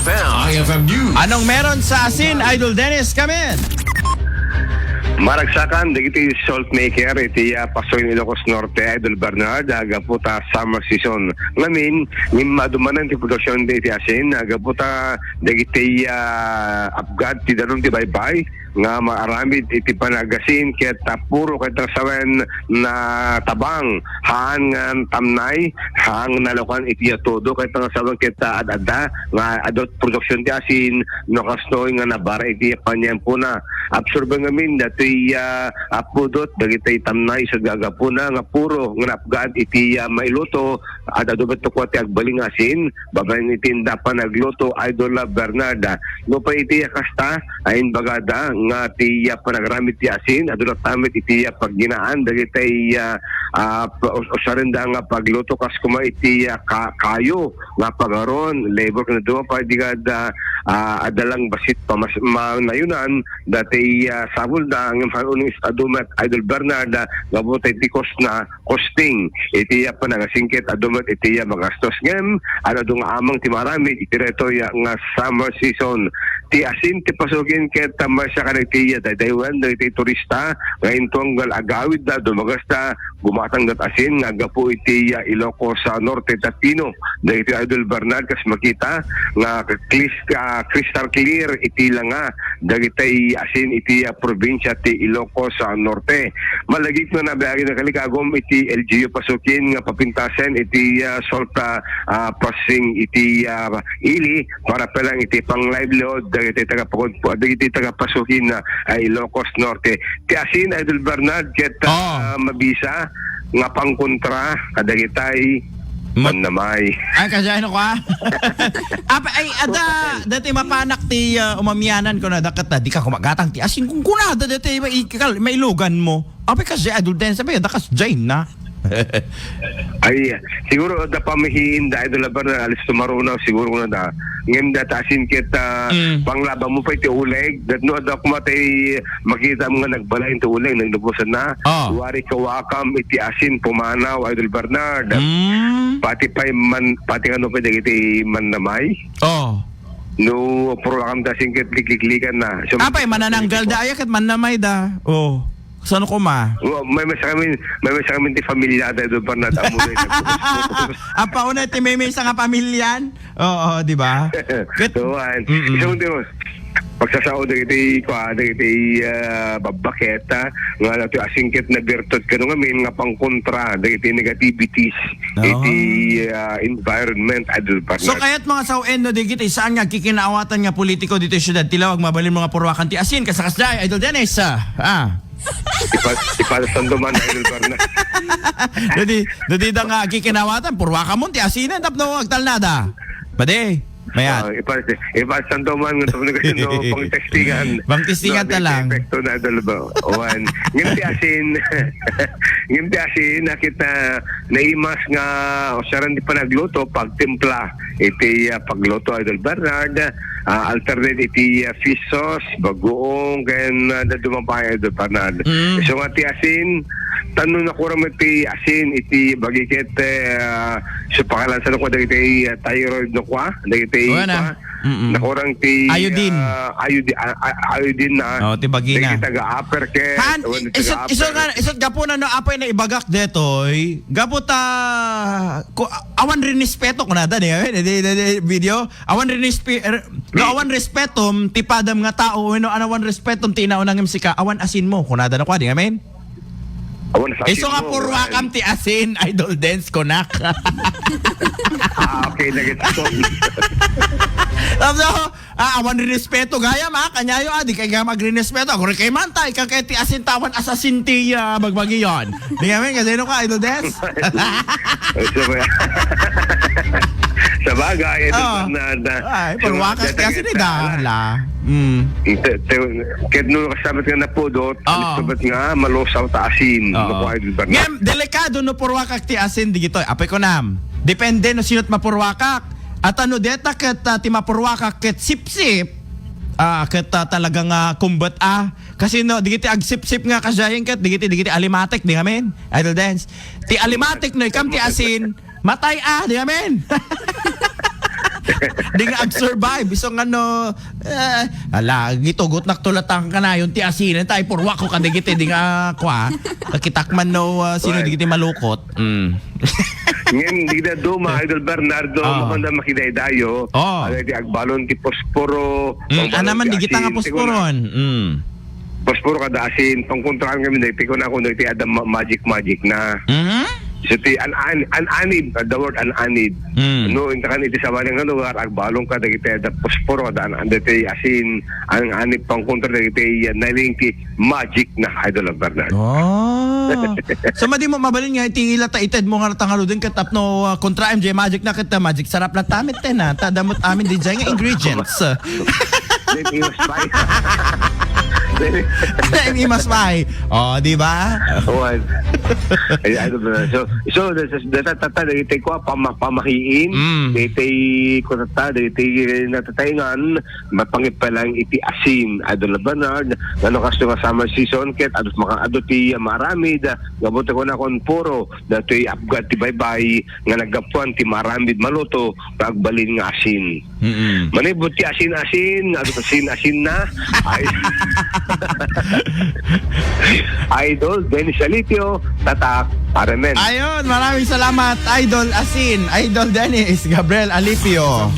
IFM News. Anong meron sa asin, Idol Dennis? Come in. Maragsakan, dagiti salt maker, iti Pasoy Ilocos Norte, Idol Bernard, agaputa summer season. Ngamin, madumanan ti produksyon di iti asin, agaputa dagiti apgad, ti daron ti baybay, nga maaramid iti panagasin, ket puro ket sawen na tabang, haan nga tamnay, haan nalokan iti todo, ket sawen ket adada, nga adot produksyon ti asin, no kastoy nga nabara iti panyempo na. Absorbe ngamin dati apudot dagiti tamnay sa gagapuna nga puro nga napgad iti mailuto adadobet to kwati agbaling asin babaen iti pa nagluto Idol Bernard no pa iti kasta ayin bagada nga ti panagramit ti asin adula tamit iti pagginaan dagiti usarenda nga pagluto kas kuma iti kayo nga pagaron labor kana do pa digada adalang basit pa mas manayunan dati sabol da ng uning adumat Idol Bernard gabutay tikos na costing iti panangasingkit adumat iti magastos ngem ano dung amang ti marami iti reto nga summer season ti asin ti pasukin ket masya kanagtiya daywan iti turista ngayon tunggal agawid da dumagasta gumatang dat asin nga gapu iti Ilocos Norte Tapino dagiti Idol Bernard kas makita nga crystal clear iti langa dagiti asin iti probinsya ti Ilocos Norte. Malagit na nabiyagi na kalikagom iti LGU pasukin nga papintasen iti salt processing iti ili para pelang iti pang livelihood dagiti taga pasukin na Ilocos Norte. Ti asin Idol Bernard ket mabisa nga pangkontra kadagitay manamay. Ay, kasyahin ako ay, dati mapanak ti umamianan ko na dakat na di ka kumagatang ti asin kung kunada dati mailugan mo. Apay kasi Idol Dennis sabi, dakas jain na. Ay, siguro da pamihiin da Idol Bernard alis tumarunaw siguro na da. Ngem da asin kita panglaba mo pa iti uleg dat no da kumatay makita mo nga nagbalain ti uleg naglubusan na. Wari kawakam iti asin pumanaw Idol Bernard. Pati ano pa iti manamay. No, puro kam da singkit liklikan na. So, apay manananggal da ayak at manamay da. Saan ko ma? May masamin ti familia da doon pa natamuloy. Apa una ti may nga pamilyan? Oo, di ba? So, isang mo, pagsasao dagiti babaketa nga nato asingkit na birtud kano ngamin nga pangkontra dagiti negativities iti environment Idol Bernard. So kaya't mga sawen no digiti saan nga kikinaawatan nga politiko dito sa syudad tilawag mabalin mga purwakan ti asin kasakasday Idol Dennis Ipasanduman Idol Bernard. Dadi da nga kikinawatan purwakan mo ti asinan tapno agtalnada. Pade. Mayan. Ipasanduman ng kasi no pang-testingan. Pang-testingan ta lang. Epekto na Idol ba? Owan. Ngimti asin nakita naimas nga usaran di pa nagluto pagtimpla iti pagluto Idol Bernard. Alternate iti fish sauce, bagoong, ken dumapay Idol Bernard. So nga ti asin, tanong na kurang iti asin, iti bagikit sa pangalan sa nukwa, dagiti thyroid nukwa, dagiti nakurang ti iodine na ti bagina dagiti taga-upper ket isot gapo na no apay na ibagak detoy gapo ta awan rin respeto ko na dani video awan rin respetom ti padam nga tao no anawan respetom ti inaunang imsika awan asin mo kunada na kwa di amen. Iso nga purwakam ti asin Idol Dance konak. Okay nagit ko. Awan rin respeto gaya kanyayo di kay nga magrinespeto ako rin kay mantay kang kay ti asin tawan asasin ti magbagi yon. Di nga men kasi no ka Idol Dance. Sa bagay purwakas ti asin ni dala. Ket no kasabot nga napudot sabat nga malusaw ta asin ngem delikado no purwakak ti asin digitoy apay ko nam depende no sinot mapurwakak at ano deta ket ti mapurwakak ket sipsip ket talagang kumbat kasi no digiti agsipsip nga kasayeng ket digiti alimatek di ngamen Idol Dance ti alimatek no ikam ti asin matay di ngamen. Di nga ag-survive. Isang ano, ala, gitugot naktulatang ka na yung tiasinan tayo purwa ko kadigiti. Di nga kwa. Kakitakman no, sino digiti malukot. Ngayon, hindi na do, mga Idol Bernardo, maganda makiday-dayo. Ano di agbalon ti posporo. Naman, di kita nga posporon. Posporo kada asin, pangkontraan kami, dahil ko na ako, dahil adam magic na. So, ananid, the word ananid. No, in takan iti sa maling lugar, agbalong ka, dahil iti posporo kada dahil asin, ang anid pangkontra, dahil iti naling ti magic na Idol Bernardo. So madi mo mabalin nga iti ilata ited mo nga natangalo din katap no kontra MJ Magic na kita Magic sarap na tamit ten ha tadamot amin di dyan nga ingredients. Imas may. Di ba? So data dito ko pamahiin, dito ko dito natataingan mapangipalang iti asin Idol Bernard ngano kasto nga summer season ket adot maka ti maramid gabote ko na kon puro datoy apgat ti baybay nga nagapuan ti maramid maluto pagbalin nga asin. Manibot ti asin adot asin na ay Idol Dennis Alipio tatak Aramen. Ayun, maraming salamat Idol Asin, Idol Dennis Gabriel Alipio.